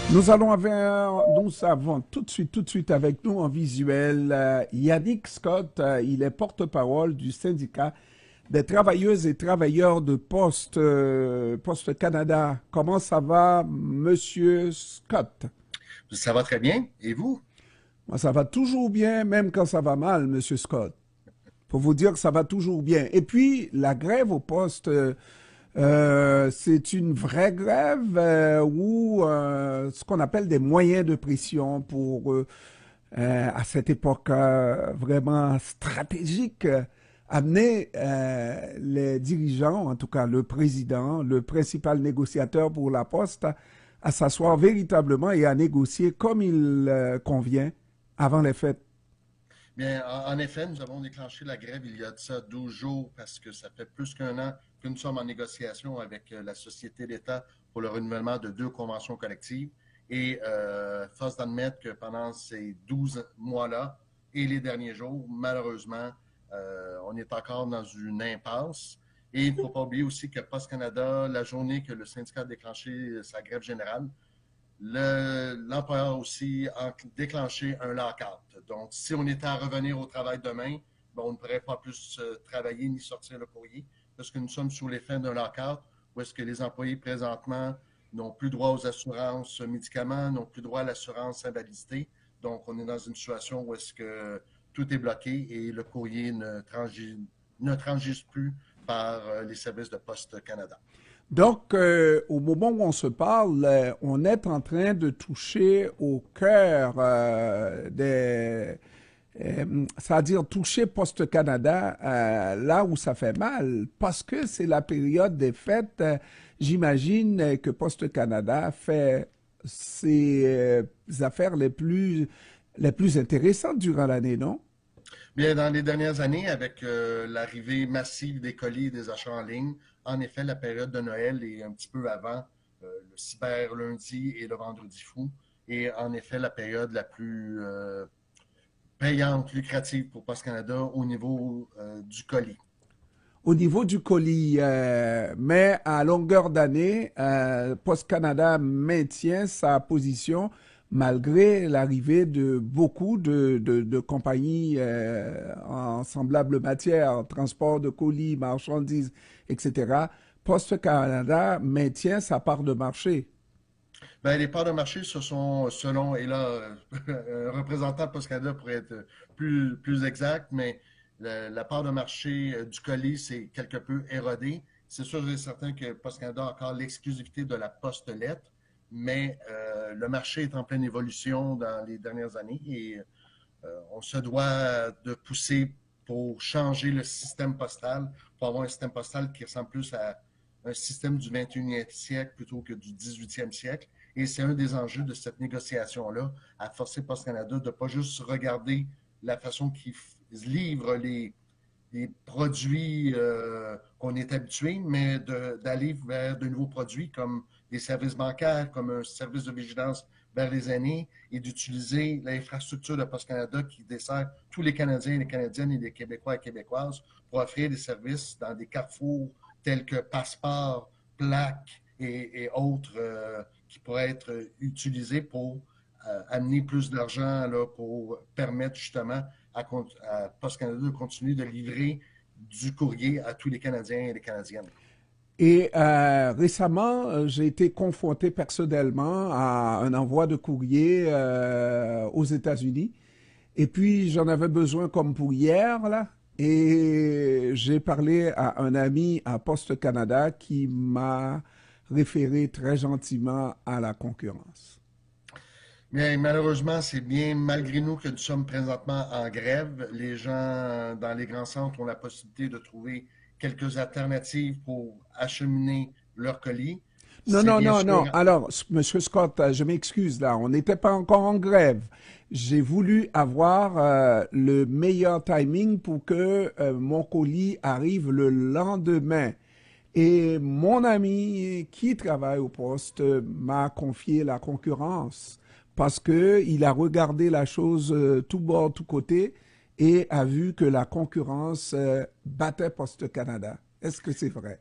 Nous avons tout de suite avec nous en visuel Yannick Scott. Il est porte-parole du syndicat des travailleuses et travailleurs de Poste Canada. Comment ça va, Monsieur Scott? Ça va très bien. Et vous? Moi, ça va toujours bien, même quand ça va mal, Monsieur Scott. Pour vous dire que ça va toujours bien. Et puis, la grève au poste, c'est une vraie grève ou ce qu'on appelle des moyens de pression pour, à cette époque vraiment stratégique, amener les dirigeants, en tout cas le président, le principal négociateur pour la poste, à s'asseoir véritablement et à négocier comme il convient avant les fêtes. Bien, en effet, nous avons déclenché la grève il y a de ça 12 jours parce que ça fait plus qu'un an que nous sommes en négociation avec la Société d'État pour le renouvellement de deux conventions collectives. Et force d'admettre que pendant ces 12 mois-là et les derniers jours, malheureusement, on est encore dans une impasse. Et il ne faut pas oublier aussi que Post Canada, la journée que le syndicat a déclenché sa grève générale, l'employeur a aussi déclenché un lock-out. Donc, si on était à revenir au travail demain, ben, on ne pourrait pas plus travailler ni sortir le courrier parce que nous sommes sous l'effet d'un lock-out où est-ce que les employés présentement n'ont plus droit aux assurances médicaments, n'ont plus droit à l'assurance invalidité. Donc, on est dans une situation où est-ce que tout est bloqué et le courrier ne transige plus par les services de Poste Canada. Donc, au moment où on se parle, on est en train de toucher au cœur c'est-à-dire toucher Poste Canada là où ça fait mal, parce que c'est la période des fêtes. J'imagine que Poste Canada fait ses affaires les plus intéressantes durant l'année, non? Bien, dans les dernières années, avec l'arrivée massive des colis et des achats en ligne, en effet, la période de Noël est un petit peu avant le cyber lundi et le vendredi fou. Et en effet, la période la plus payante, lucrative pour Post Canada au niveau du colis. Au niveau du colis, mais à longueur d'année, Post Canada maintient sa position malgré l'arrivée de beaucoup de compagnies en semblable matière, transport de colis, marchandises, etc. Post Canada maintient sa part de marché. Ben, les parts de marché, ce sont selon, et là, un représentant de Post Canada pourrait être plus exact, mais la part de marché du colis, c'est quelque peu érodé. C'est sûr et certain que Post Canada a encore l'exclusivité de la poste lettre, mais le marché est en pleine évolution dans les dernières années et on se doit de pousser pour changer le système postal, pour avoir un système postal qui ressemble plus à un système du 21e siècle plutôt que du 18e siècle. Et c'est un des enjeux de cette négociation-là, à forcer Post Canada de ne pas juste regarder la façon qu'ils livrent les produits qu'on est habitué, mais d'aller vers de nouveaux produits comme des services bancaires, comme un service de vigilance vers les aînés et d'utiliser l'infrastructure de Post Canada qui dessert tous les Canadiens, les Canadiennes et les Québécois et Québécoises pour offrir des services dans des carrefours tels que Passeport, Plaque et autres qui pourraient être utilisés pour amener plus d'argent pour permettre justement à Post Canada de continuer de livrer du courrier à tous les Canadiens et les Canadiennes. Et récemment, j'ai été confronté personnellement à un envoi de courrier aux États-Unis. Et puis, j'en avais besoin comme pour hier, là. Et j'ai parlé à un ami à Poste Canada qui m'a référé très gentiment à la concurrence. Mais malheureusement, c'est bien malgré nous que nous sommes présentement en grève. Les gens dans les grands centres ont la possibilité de trouver quelques alternatives pour acheminer leurs colis. Non, C'est non, bien non, sûr. non. Alors, Monsieur Scott, je m'excuse là, on n'était pas encore en grève. J'ai voulu avoir le meilleur timing pour que mon colis arrive le lendemain. Et mon ami qui travaille au poste m'a confié la concurrence parce que il a regardé la chose tout bord, tout côté et a vu que la concurrence battait Poste Canada. Est-ce que c'est vrai?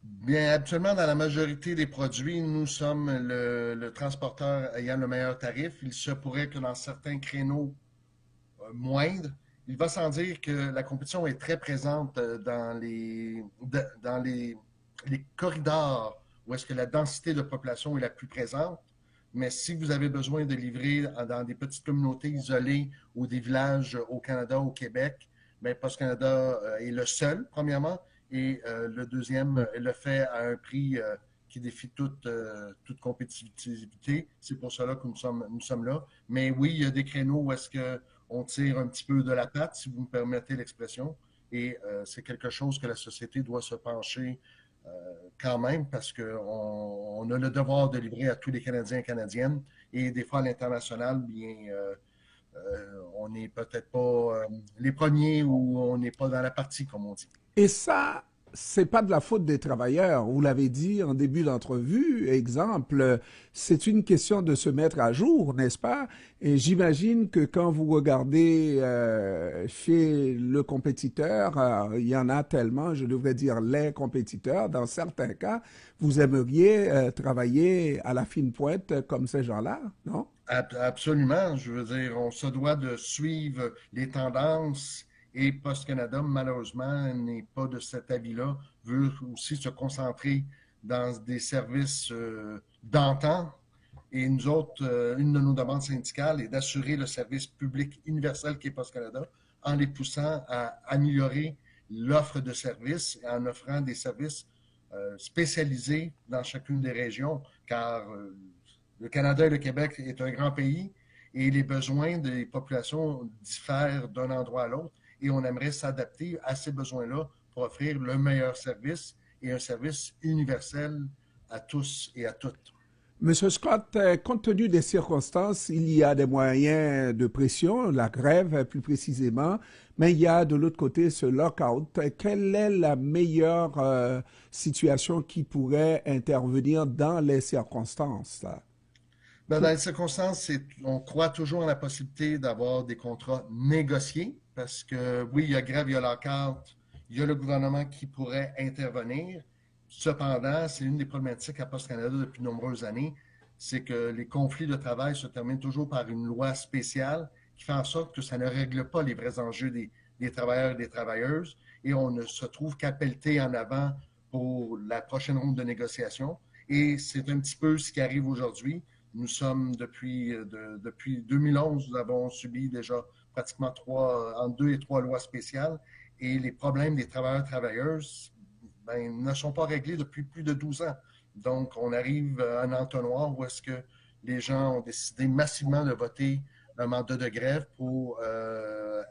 Bien, habituellement, dans la majorité des produits, nous sommes le transporteur ayant le meilleur tarif. Il se pourrait que dans certains créneaux moindres, il va sans dire que la compétition est très présente dans les corridors où est-ce que la densité de population est la plus présente. Mais si vous avez besoin de livrer dans des petites communautés isolées ou des villages au Canada, au Québec, bien, Post Canada est le seul, premièrement, et le deuxième le fait à un prix qui défie toute compétitivité. C'est pour cela que nous sommes là. Mais oui, il y a des créneaux où est-ce qu'on tire un petit peu de la patte, si vous me permettez l'expression, et c'est quelque chose que la société doit se pencher quand même parce qu'on a le devoir de livrer à tous les Canadiens et Canadiennes. Et des fois, à l'international, bien, on n'est peut-être pas les premiers ou on n'est pas dans la partie, comme on dit. Et ça, c'est pas de la faute des travailleurs. Vous l'avez dit en début d'entrevue. Exemple, c'est une question de se mettre à jour, n'est-ce pas? Et j'imagine que quand vous regardez chez le compétiteur, il y en a tellement, je devrais dire les compétiteurs. Dans certains cas, vous aimeriez travailler à la fine pointe comme ces gens-là, non? Absolument. Je veux dire, on se doit de suivre les tendances et Post Canada, malheureusement, n'est pas de cet avis-là, veut aussi se concentrer dans des services d'antan. Et nous autres, une de nos demandes syndicales est d'assurer le service public universel qui est Post Canada en les poussant à améliorer l'offre de services et en offrant des services spécialisés dans chacune des régions, car le Canada et le Québec est un grand pays et les besoins des populations diffèrent d'un endroit à l'autre et on aimerait s'adapter à ces besoins-là pour offrir le meilleur service et un service universel à tous et à toutes. Monsieur Scott, compte tenu des circonstances, il y a des moyens de pression, la grève plus précisément, mais il y a de l'autre côté ce lockout. Quelle est la meilleure situation qui pourrait intervenir dans les circonstances? Ben, dans les circonstances, on croit toujours en la possibilité d'avoir des contrats négociés parce que oui, il y a grève, il y a lockout, il y a le gouvernement qui pourrait intervenir. Cependant, c'est une des problématiques à Post Canada depuis de nombreuses années, c'est que les conflits de travail se terminent toujours par une loi spéciale qui fait en sorte que ça ne règle pas les vrais enjeux des travailleurs et des travailleuses et on ne se trouve qu'à pelleter en avant pour la prochaine ronde de négociation. Et c'est un petit peu ce qui arrive aujourd'hui. Nous sommes depuis 2011, nous avons subi déjà pratiquement entre deux et trois lois spéciales et les problèmes des travailleurs et travailleuses ben, ne sont pas réglés depuis plus de 12 ans. Donc, on arrive à un entonnoir où est-ce que les gens ont décidé massivement de voter un mandat de grève pour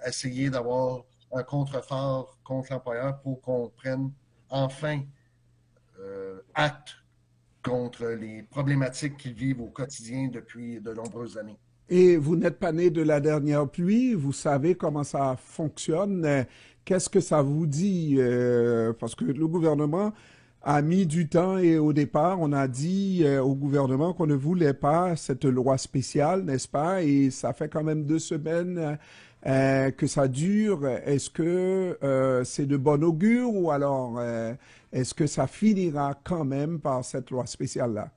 essayer d'avoir un contrefort contre l'employeur pour qu'on prenne enfin acte contre les problématiques qu'ils vivent au quotidien depuis de nombreuses années. Et vous n'êtes pas né de la dernière pluie, vous savez comment ça fonctionne. Qu'est-ce que ça vous dit? Parce que le gouvernement a mis du temps et au départ, on a dit au gouvernement qu'on ne voulait pas cette loi spéciale, n'est-ce pas? Et ça fait quand même 2 semaines que ça dure. Est-ce que c'est de bon augure ou alors est-ce que ça finira quand même par cette loi spéciale-là?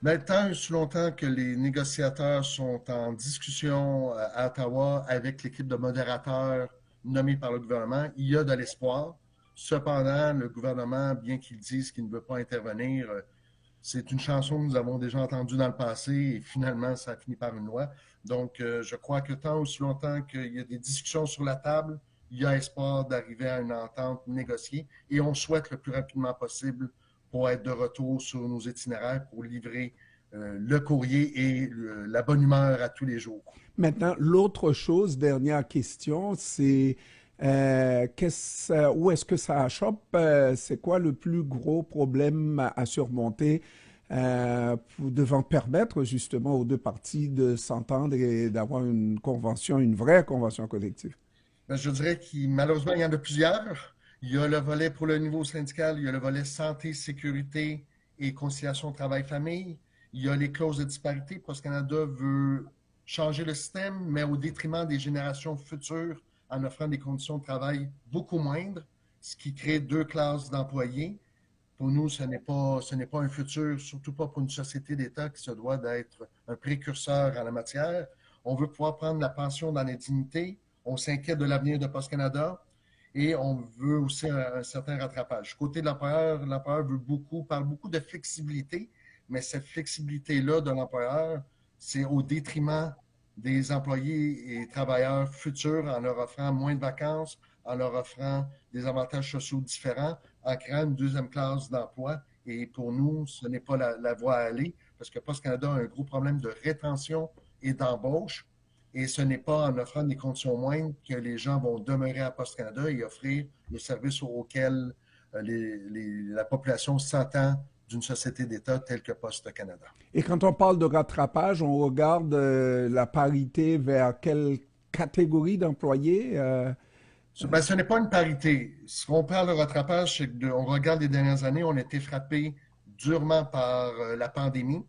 Mais tant et aussi longtemps que les négociateurs sont en discussion à Ottawa avec l'équipe de modérateurs nommée par le gouvernement, il y a de l'espoir. Cependant, le gouvernement, bien qu'il dise qu'il ne veut pas intervenir, c'est une chanson que nous avons déjà entendue dans le passé et finalement, ça a fini par une loi. Donc, je crois que tant aussi longtemps qu'il y a des discussions sur la table, il y a espoir d'arriver à une entente négociée et on souhaite le plus rapidement possible pour être de retour sur nos itinéraires pour livrer le courrier et la bonne humeur à tous les jours. Maintenant, l'autre chose, dernière question, c'est où est-ce que ça achoppe? C'est quoi le plus gros problème à surmonter devant permettre justement aux deux parties de s'entendre et d'avoir une convention, une vraie convention collective? Ben, je dirais qu'il malheureusement, il y en a plusieurs. Il y a le volet pour le niveau syndical, il y a le volet santé, sécurité et conciliation travail-famille. Il y a les clauses de disparité. Post Canada veut changer le système, mais au détriment des générations futures en offrant des conditions de travail beaucoup moindres, ce qui crée deux classes d'employés pour nous, ce n'est pas un futur, surtout pas pour une société d'État qui se doit d'être un précurseur en la matière. On veut pouvoir prendre la pension dans la dignité. On s'inquiète de l'avenir de Post Canada et on veut aussi un certain rattrapage. Côté de l'employeur parle beaucoup de flexibilité, mais cette flexibilité-là de l'employeur, c'est au détriment des employés et travailleurs futurs en leur offrant moins de vacances, en leur offrant des avantages sociaux différents, en créant une deuxième classe d'emploi. Et pour nous, ce n'est pas la voie à aller, parce que Post Canada a un gros problème de rétention et d'embauche. Et ce n'est pas en offrant des conditions moindres que les gens vont demeurer à Post Canada et offrir le service auquel la population s'attend d'une société d'État telle que Post Canada. Et quand on parle de rattrapage, on regarde la parité vers quelle catégorie d'employés? Ben, ce n'est pas une parité. Si on parle de rattrapage, c'est on regarde les dernières années, on a été frappé durement par la pandémie.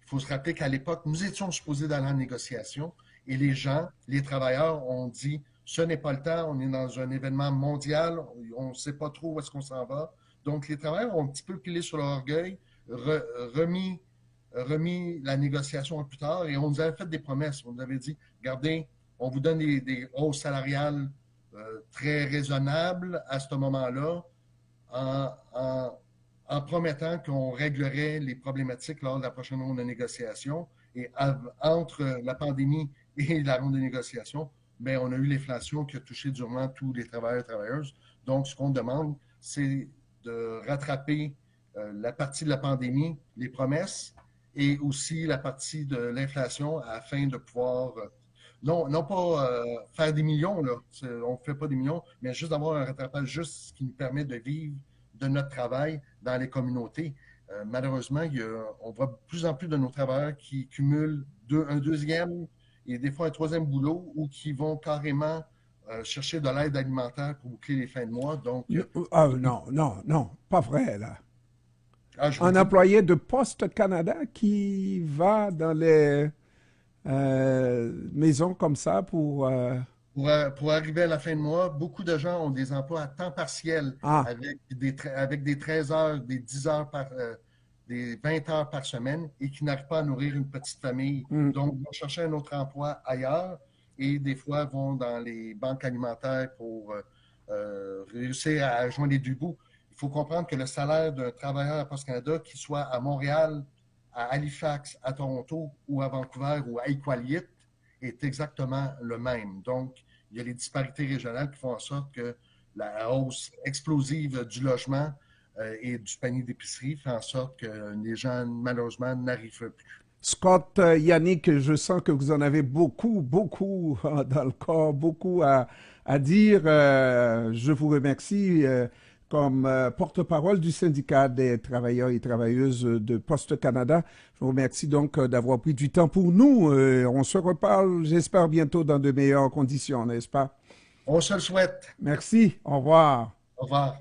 Il faut se rappeler qu'à l'époque, nous étions supposés d'aller en négociation et les gens, les travailleurs ont dit, ce n'est pas le temps, on est dans un événement mondial, on ne sait pas trop où est-ce qu'on s'en va. Donc, les travailleurs ont un petit peu pilé sur leur orgueil, remis la négociation plus tard et on nous avait fait des promesses. On nous avait dit, regardez, on vous donne des hausses salariales très raisonnables à ce moment-là en promettant qu'on réglerait les problématiques lors de la prochaine ronde de négociation. Et entre la pandémie et la ronde de négociation, bien, on a eu l'inflation qui a touché durement tous les travailleurs et travailleuses. Donc, ce qu'on demande, c'est de rattraper la partie de la pandémie, les promesses, et aussi la partie de l'inflation afin de pouvoir, non pas faire des millions, là, on ne fait pas des millions, mais juste d'avoir un rattrapage juste qui nous permet de vivre de notre travail dans les communautés. Malheureusement, on voit de plus en plus de nos travailleurs qui cumulent un deuxième et des fois un troisième boulot ou qui vont carrément chercher de l'aide alimentaire pour boucler les fins de mois. Donc, non, pas vrai, là. Un dis, employé de Post Canada qui va dans les maisons comme ça pour... Pour arriver à la fin de mois, beaucoup de gens ont des emplois à temps partiel Ah, avec des 13 heures, des 10 heures des 20 heures par semaine et qui n'arrivent pas à nourrir une petite famille. hmm. Donc, vont chercher un autre emploi ailleurs et des fois vont dans les banques alimentaires pour réussir à joindre les deux bouts. Il faut comprendre que le salaire d'un travailleur à Post Canada, qu'il soit à Montréal, à Halifax, à Toronto ou à Vancouver ou à Iqaluit, est exactement le même. Donc, il y a les disparités régionales qui font en sorte que la hausse explosive du logement et du panier d'épicerie fait en sorte que les gens, malheureusement, n'arrivent plus. Scott, Yannick, je sens que vous en avez beaucoup dans le corps, beaucoup à dire. Je vous remercie comme porte-parole du syndicat des travailleurs et travailleuses de Post Canada. Je vous remercie donc d'avoir pris du temps pour nous. On se reparle, j'espère, bientôt dans de meilleures conditions, n'est-ce pas? On se le souhaite. Merci, au revoir. Au revoir.